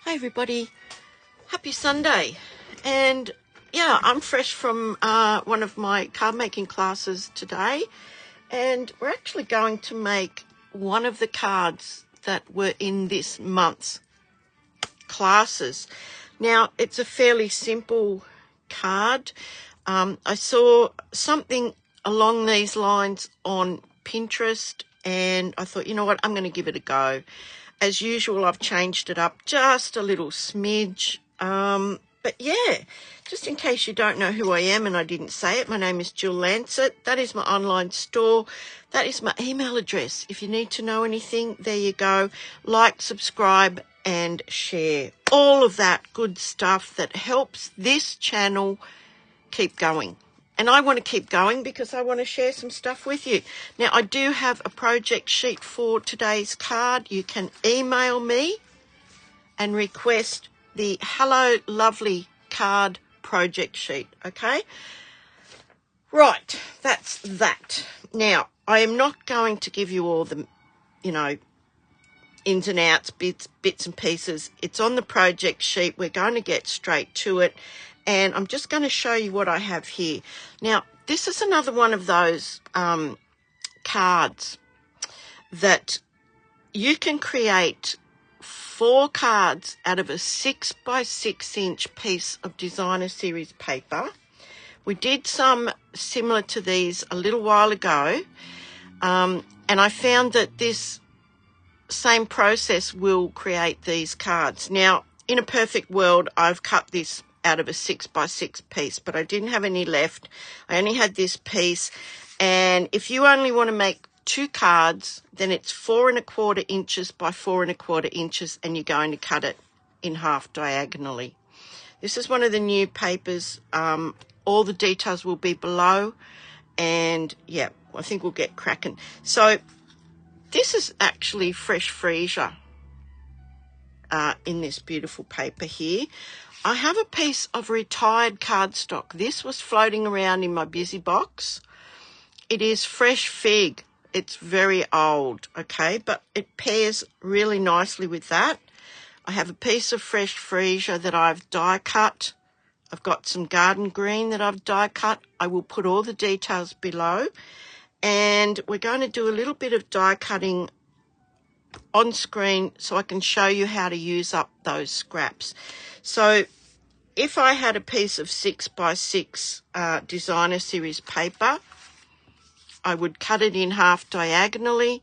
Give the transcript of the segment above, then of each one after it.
Hi everybody, happy Sunday. And yeah, I'm fresh from one of my card making classes today, and we're actually going to make one of the cards that were in this month's classes. Now, it's a fairly simple card. I saw something along these lines on Pinterest, and I thought, you know what, I'm going to give it a go. As usual, I've changed it up just a little smidge. But yeah, just in case you don't know who I am and I didn't say it, my name is Jill Lancet. That is my online store. That is my email address. If you need to know anything, there you go. Like, subscribe, and share. All of that good stuff that helps this channel keep going. And I want to keep going because I want to share some stuff with you. Now, I do have a project sheet for today's card. You can email me and request the Hello Lovely card project sheet, okay? Right, that's that. Now, I am not going to give you all the, ins and outs, bits and pieces. It's on the project sheet. We're going to get straight to it. And I'm just going to show you what I have here. Now, this is another one of those cards that you can create 4 cards out of a 6 by 6 inch piece of designer series paper. We did some similar to these a little while ago, and I found that this same process will create these cards. Now, in a perfect world, I've cut this out of a 6 by 6 piece, but I didn't have any left. I only had this piece, and if you only want to make 2 cards, then it's 4 1/4 inches by 4 1/4 inches, and you're going to cut it in half diagonally. This is one of the new papers. All the details will be below, and yeah, I think we'll get cracking. So this is actually fresh freesia in this beautiful paper here. I have a piece of retired cardstock. This was floating around in my busy box. It is fresh fig. It's very old, okay, but it pairs really nicely with that. I have a piece of fresh freesia that I've die cut. I've got some garden green that I've die cut. I will put all the details below. And we're going to do a little bit of die cutting on screen so I can show you how to use up those scraps. So if I had a piece of 6 by 6 designer series paper, I would cut it in half diagonally.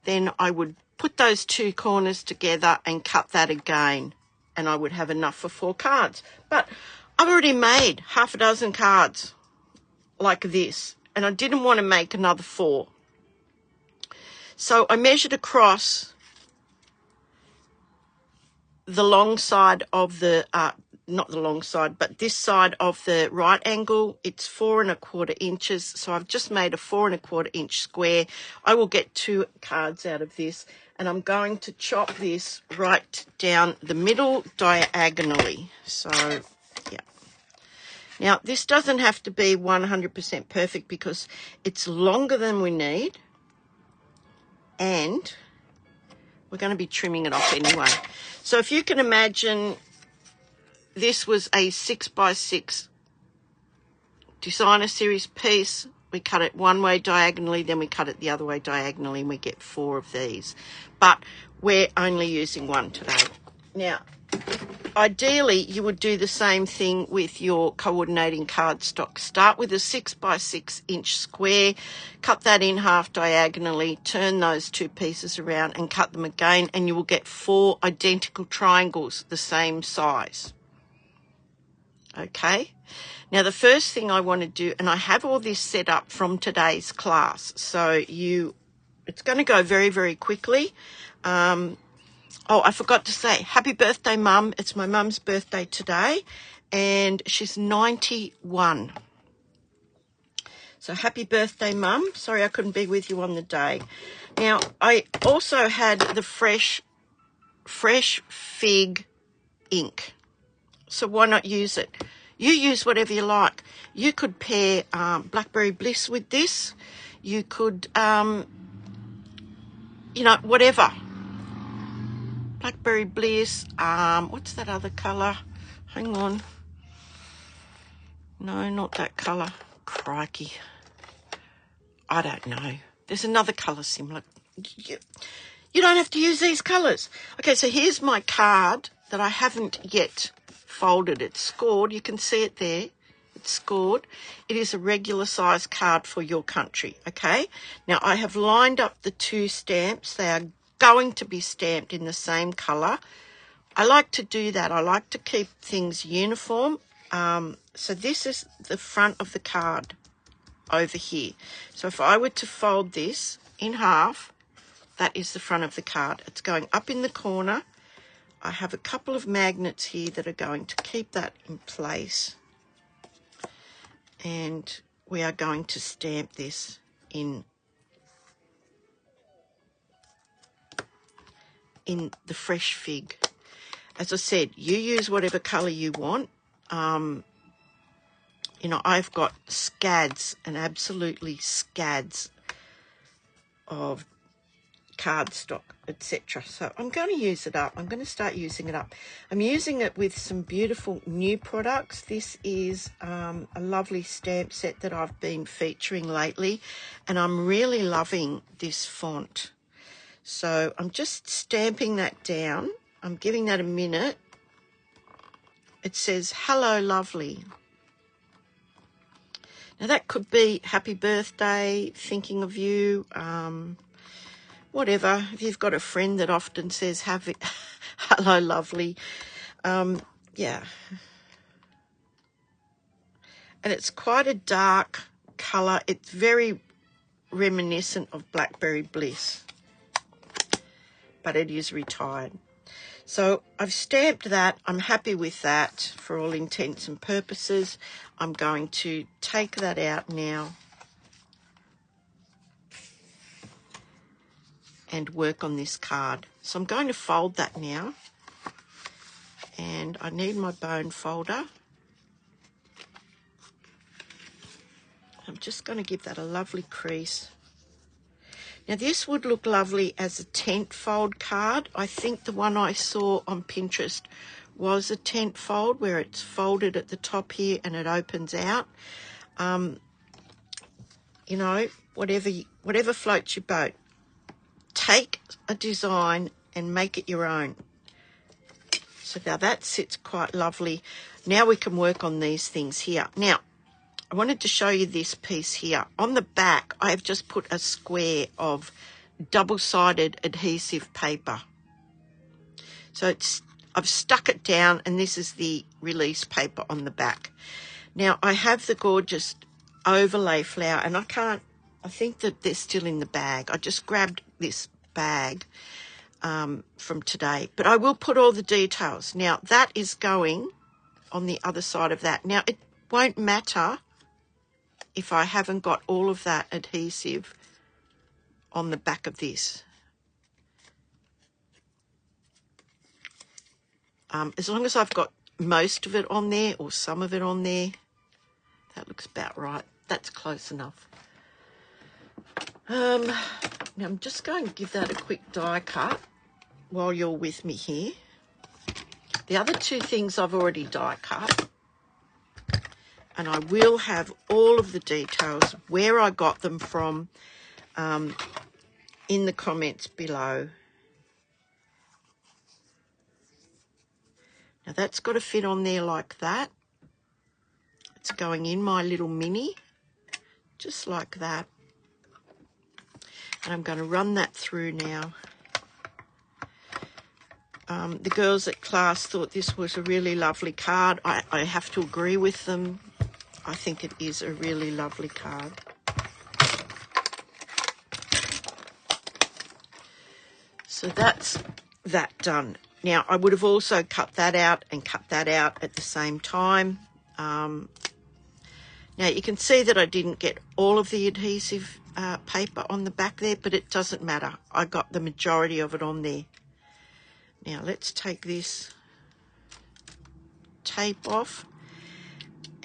Then I would put those 2 corners together and cut that again. And I would have enough for 4 cards. But I've already made half a dozen cards like this. And I didn't want to make another 4. So I measured across the long side of the, not the long side, but this side of the right angle. It's 4 1/4 inches. So I've just made a 4 1/4 inch square. I will get 2 cards out of this, and I'm going to chop this right down the middle diagonally. So, yeah. Now, this doesn't have to be 100% perfect because it's longer than we need, and we're going to be trimming it off anyway. So if you can imagine, this was a 6 by 6 designer series piece. We cut it one way diagonally, then we cut it the other way diagonally, and we get 4 of these. But we're only using 1 today. Now, ideally, you would do the same thing with your coordinating cardstock. Start with a 6 by 6 inch square, cut that in half diagonally, turn those 2 pieces around and cut them again, and you will get 4 identical triangles the same size. Okay, now the first thing I want to do, and I have all this set up from today's class, so it's going to go very, very quickly. Oh, I forgot to say, happy birthday, Mum. It's my mum's birthday today, and she's 91. So happy birthday, Mum. Sorry I couldn't be with you on the day. Now, I also had the fresh fig ink. So why not use it? You use whatever you like. You could pair Blackberry Bliss with this. You could, whatever. Blackberry Bliss. What's that other colour? Hang on. No, not that colour. Crikey. I don't know. There's another colour similar. You don't have to use these colours. Okay, so here's my card that I haven't yet folded. It's scored. You can see it there. It's scored. It is a regular size card for your country, okay? Now, I have lined up the two stamps. They are going to be stamped in the same colour. I like to do that. I like to keep things uniform. So this is the front of the card over here. So if I were to fold this in half, that is the front of the card. It's going up in the corner. I have a couple of magnets here that are going to keep that in place. And we are going to stamp this in the fresh fig. As I said, you use whatever colour you want. You know, I've got scads and absolutely scads of cardstock, etc. So I'm going to use it up. I'm going to start using it up. I'm using it with some beautiful new products. This is a lovely stamp set that I've been featuring lately, and I'm really loving this font. So I'm just stamping that down. I'm giving that a minute. It says, "Hello, lovely." Now that could be happy birthday, thinking of you, whatever. If you've got a friend that often says, hello, lovely. Yeah. And it's quite a dark colour. It's very reminiscent of Blackberry Bliss, but it is retired. So I've stamped that. I'm happy with that for all intents and purposes. I'm going to take that out now and work on this card. So I'm going to fold that now. And I need my bone folder. I'm just going to give that a lovely crease. Now this would look lovely as a tent fold card. I think the one I saw on Pinterest was a tent fold where it's folded at the top here and it opens out. You know, whatever floats your boat. Take a design and make it your own. So now that sits quite lovely. Now we can work on these things here. Now, I wanted to show you this piece here. On the back, I have just put a square of double-sided adhesive paper. So I've stuck it down, and this is the release paper on the back. Now, I have the gorgeous overlay flower, and I think that they're still in the bag. I just grabbed this bag from today, but I will put all the details. Now, that is going on the other side of that. Now, it won't matter if I haven't got all of that adhesive on the back of this. As long as I've got most of it on there or some of it on there, that looks about right. That's close enough. Now I'm just going to give that a quick die cut while you're with me here. The other two things I've already die cut, and I will have all of the details where I got them from in the comments below. Now that's got to fit on there like that. It's going in my little mini, just like that. And I'm going to run that through now. The girls at class thought this was a really lovely card. I have to agree with them. I think it is a really lovely card. So that's that done. Now, I would have also cut that out and cut that out at the same time. Now, you can see that I didn't get all of the adhesive paper on the back there, but it doesn't matter. I got the majority of it on there. Now, let's take this tape off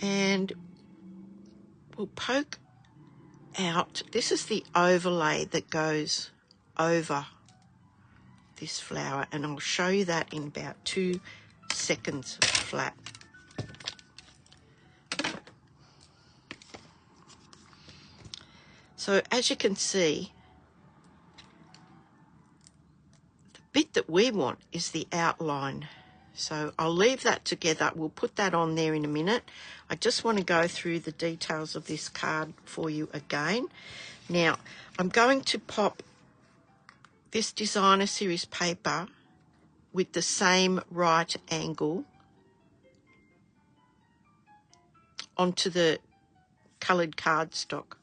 and we'll poke out. This is the overlay that goes over this flower, and I'll show you that in about 2 seconds flat. So as you can see, the bit that we want is the outline. So I'll leave that together. We'll put that on there in a minute. I just want to go through the details of this card for you again. Now, I'm going to pop this designer series paper with the same right angle onto the coloured cardstock.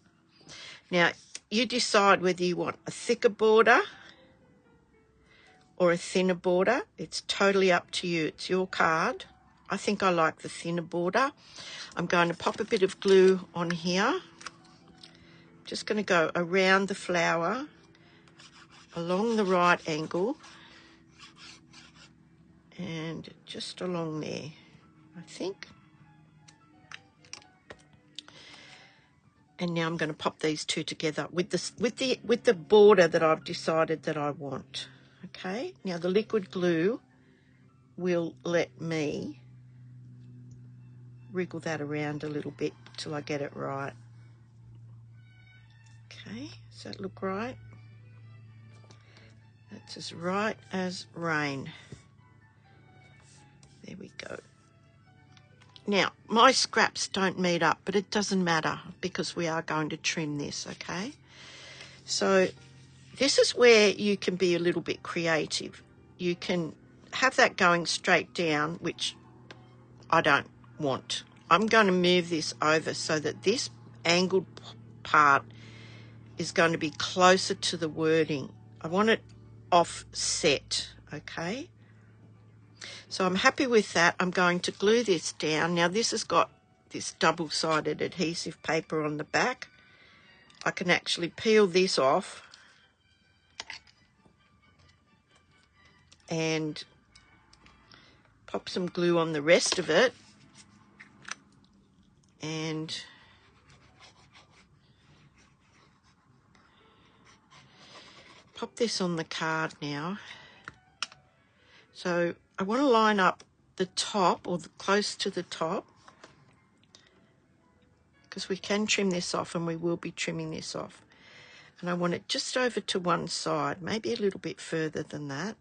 Now, you decide whether you want a thicker border or a thinner border. It's totally up to you. It's your card. I think I like the thinner border. I'm going to pop a bit of glue on here. Just going to go around the flower, along the right angle, and just along there, I think. And now I'm going to pop these two together with the border that I've decided that I want. Okay, now the liquid glue will let me wriggle that around a little bit till I get it right. Okay, does that look right? That's as right as rain. There we go. Now, my scraps don't meet up, but it doesn't matter because we are going to trim this, okay? So this is where you can be a little bit creative. You can have that going straight down, which I don't want. I'm going to move this over so that this angled part is going to be closer to the wording. I want it offset, okay? So I'm happy with that. I'm going to glue this down. Now this has got this double-sided adhesive paper on the back. I can actually peel this off and pop some glue on the rest of it, and pop this on the card now. So I want to line up the top, or close to the top, because we can trim this off, and we will be trimming this off. And I want it just over to one side, maybe a little bit further than that.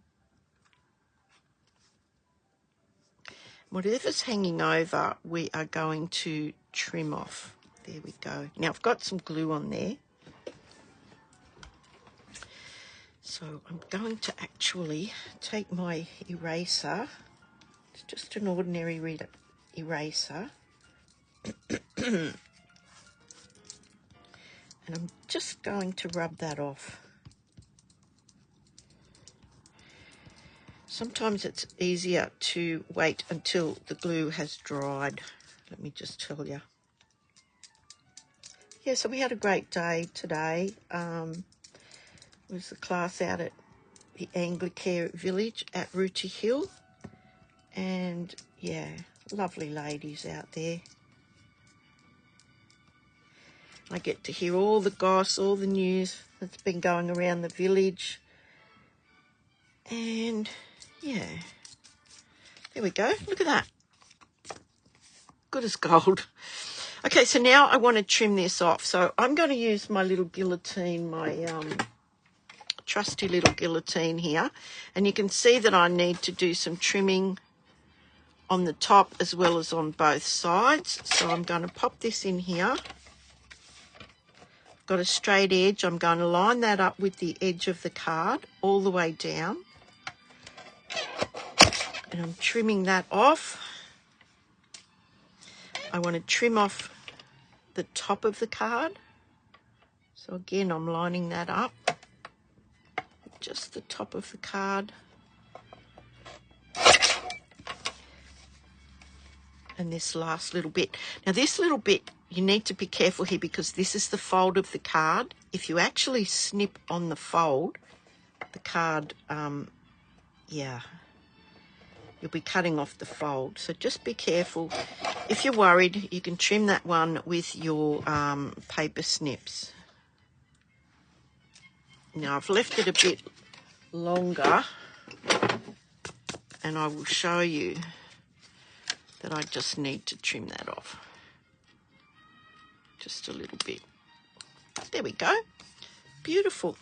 Whatever's hanging over, we are going to trim off. There we go. Now I've got some glue on there. So I'm going to actually take my eraser. It's just an ordinary eraser. And I'm just going to rub that off. Sometimes it's easier to wait until the glue has dried. Let me just tell you. Yeah, so we had a great day today. It was a class out at the Anglicare Village at Rooty Hill. And yeah, lovely ladies out there. I get to hear all the goss, all the news that's been going around the village. And yeah, there we go. Look at that. Good as gold. Okay, so now I want to trim this off. So I'm going to use my little guillotine, my trusty little guillotine here. And you can see that I need to do some trimming on the top as well as on both sides. So I'm going to pop this in here. Got a straight edge. I'm going to line that up with the edge of the card all the way down. And I'm trimming that off. I want to trim off the top of the card. So again, I'm lining that up. Just the top of the card. And this last little bit. Now this little bit, you need to be careful here because this is the fold of the card. If you actually snip on the fold, the card, yeah, you'll be cutting off the fold. So just be careful. If you're worried, you can trim that one with your paper snips. Now I've left it a bit longer and I will show you that I just need to trim that off just a little bit. There we go. Beautiful.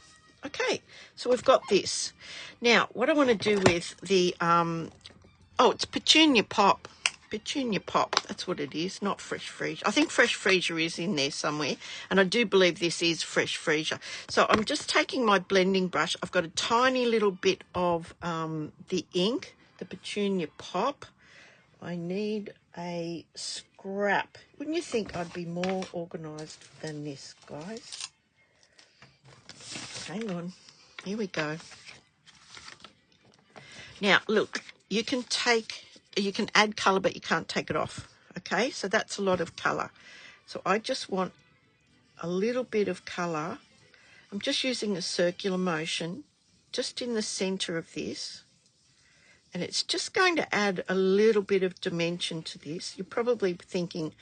Okay, so we've got this. Now, what I want to do with the, oh, it's Petunia Pop. Petunia Pop, that's what it is, not Fresh Freesia. I think Fresh Freesia is in there somewhere, and I do believe this is Fresh Freesia. So I'm just taking my blending brush. I've got a tiny little bit of the ink, the Petunia Pop. I need a scrap. Wouldn't you think I'd be more organised than this, guys? Hang on. Here we go. Now, look, you can add colour, but you can't take it off. Okay, so that's a lot of colour. So I just want a little bit of colour. I'm just using a circular motion just in the centre of this. And it's just going to add a little bit of dimension to this. You're probably thinking,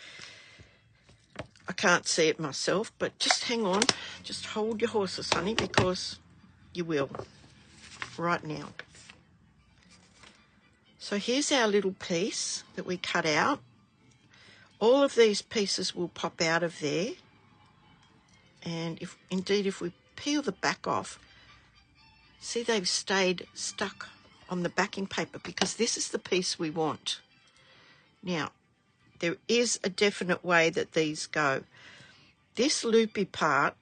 I can't see it myself, but just hang on. Just hold your horses, honey, because you will right now. So here's our little piece that we cut out. All of these pieces will pop out of there. And if we peel the back off, see, they've stayed stuck on the backing paper because this is the piece we want. Now, there is a definite way that these go. This loopy part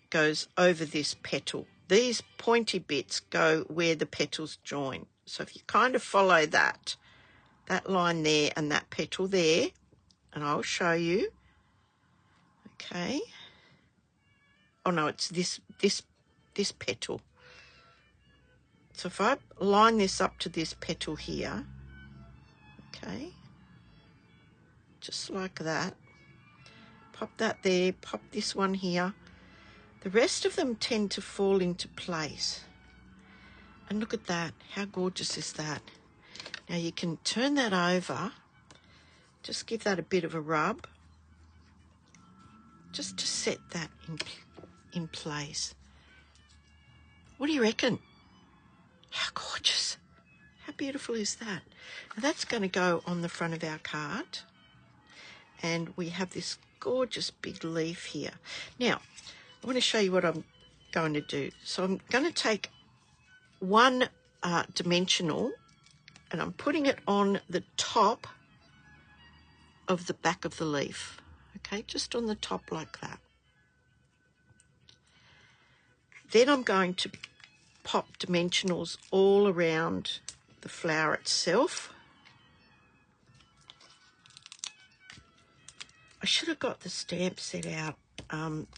goes over this petal. These pointy bits go where the petals join. So if you kind of follow that line there and that petal there, and I'll show you. Okay. Oh no, it's this petal. So if I line this up to this petal here, okay, just like that, pop that there, pop this one here. The rest of them tend to fall into place. And look at that, how gorgeous is that? Now you can turn that over, just give that a bit of a rub, just to set that in place. What do you reckon? How gorgeous. How beautiful is that? Now that's going to go on the front of our card. And we have this gorgeous big leaf here. Now, I want to show you what I'm going to do. So I'm going to take one dimensional and I'm putting it on the top of the back of the leaf. Okay, just on the top like that. Then I'm going to pop dimensionals all around the flower itself. I should have got the stamp set out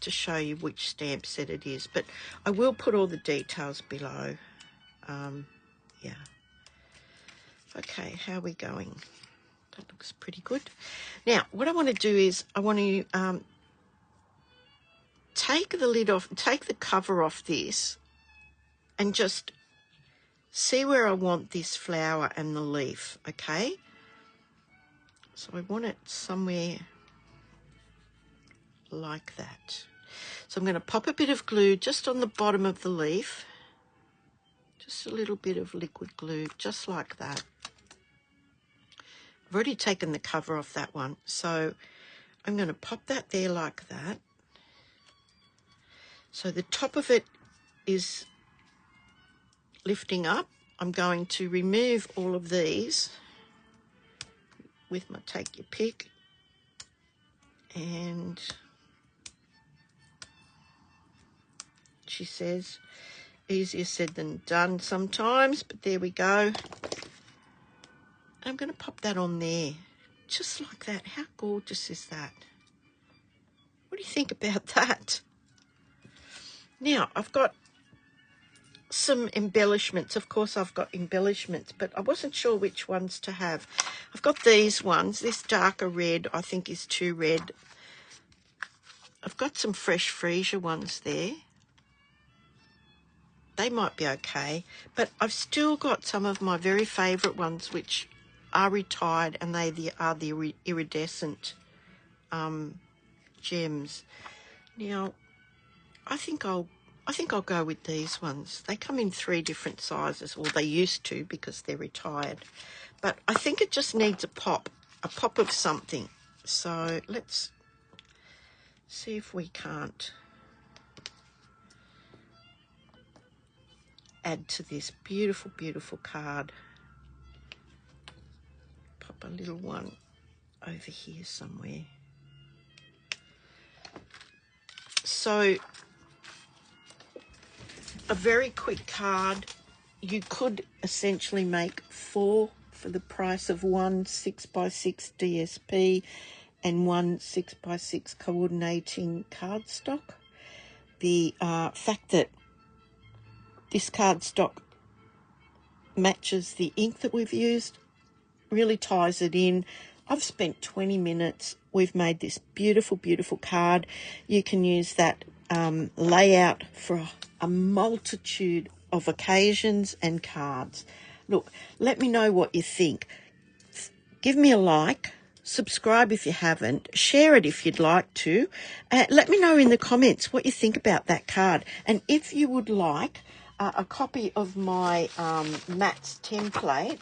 to show you which stamp set it is, but I will put all the details below. Yeah. Okay, how are we going? That looks pretty good. Now, what I want to do is I want to take the lid off, take the cover off this, and just see where I want this flower and the leaf, okay? So I want it somewhere like that. So I'm going to pop a bit of glue just on the bottom of the leaf, just a little bit of liquid glue, just like that. I've already taken the cover off that one, so I'm going to pop that there like that. So the top of it is lifting up. I'm going to remove all of these with my take your pick, and she says easier said than done sometimes, but there we go. I'm going to pop that on there just like that. How gorgeous is that? What do you think about that? Now I've got some embellishments. Of course I've got embellishments, but I wasn't sure which ones to have. I've got these ones. This darker red I think is too red. I've got some Fresh Freesia ones there. They might be okay, but I've still got some of my very favourite ones which are retired, and they are the iridescent gems. Now I think I'll I think I'll go with these ones. They come in 3 different sizes, or they used to because they're retired. But I think it just needs a pop of something. So let's see if we can't add to this beautiful, beautiful card. Pop a little one over here somewhere. So a very quick card. You could essentially make 4 for the price of one 6x6 DSP and one 6x6 coordinating cardstock. The fact that this cardstock matches the ink that we've used really ties it in. I've spent 20 minutes. We've made this beautiful, beautiful card. You can use that layout for a multitude of occasions and cards. Look, let me know what you think. Give me a like. Subscribe if you haven't. Share it if you'd like to. Let me know in the comments what you think about that card. And if you would like a copy of my Matt's template,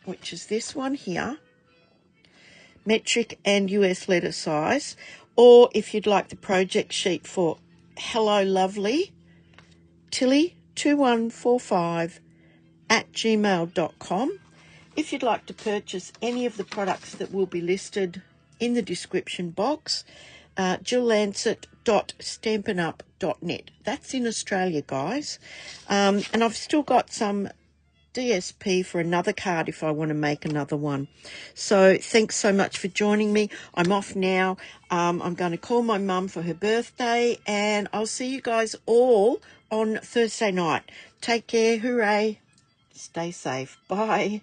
which is this one here, metric and US letter size, or if you'd like the project sheet for Hello Lovely, Tilly2145@gmail.com. If you'd like to purchase any of the products that will be listed in the description box, JillLancet.stampinup.net. That's in Australia, guys. And I've still got some DSP for another card if I want to make another one. So thanks so much for joining me. I'm off now. I'm going to call my mum for her birthday, and I'll see you guys all on Thursday night. Take care. Hooray. Stay safe. Bye.